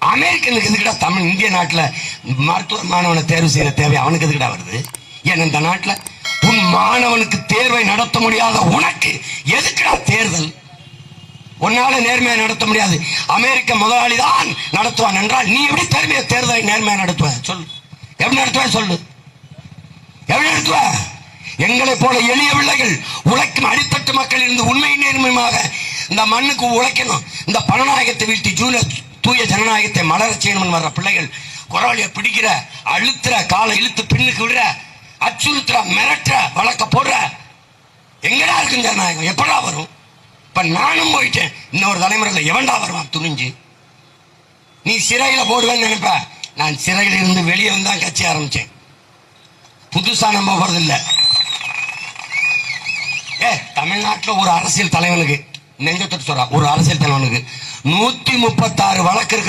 அமெரிக்கனுக்கு எதுக்குடா தமிழ் இந்திய நாட்டுல மருத்துவ மாணவனை தேர்வு செய்யற தேவை அவனுக்கு எதுக்குடா வருது? ஏன் இந்த நாட்டுல உன் மாணவனுக்கு தேர்வை நடத்த முடியாத உனக்கு எதுக்குடா தேர்தல்? உன்னால நேர்மையா நடத்த முடியாது, அமெரிக்க முதலாளி தான் நடத்துவான் என்றால் நீ எப்படி தேர்தலை நேர்மையா நடத்துவ? சொல்லு, எப்படி நடத்துவ? சொல்லு, எப்படி நடத்துவ? எங்களை போல எளிய பிள்ளைகள் உழைக்கும் அடித்தட்டு மக்கள் இருந்து உண்மை நேர்மையாக இந்த மண்ணுக்கு உழைக்கணும், இந்த பணநாயகத்தை வீழ்த்தி தூய ஜனநாயகத்தை மலர செய்யணும் வர்ற பிள்ளைகள் குரலிய பிடிக்கிற, அழுத்துற, காலை இழுத்து பின்னுக்கு விடுற, அச்சுறுத்துற, மிரட்டுற, வழக்க போடுற, எங்கடா இருக்கு ஜனநாயகம்? எப்படா வரும்? இப்ப நானும் போயிட்டேன், இன்னொரு தலைமுறையில் எவன்டா வருவான் துணிஞ்சு? நீ சிறையில போடுவேன்னு நினைப்ப, நான் சிறையில இருந்து வெளியே வந்தான் கட்சி ஆரம்பிச்சேன். புதுசா நம்ப போறது இல்ல. தமிழ்நாட்டில் ஒரு அரசியல் தலைவனுக்கு நெஞ்சத்தட்டு சொல்ற ஒரு அரசியல் தலைவனுக்கு 136 வழக்கு இருக்கு.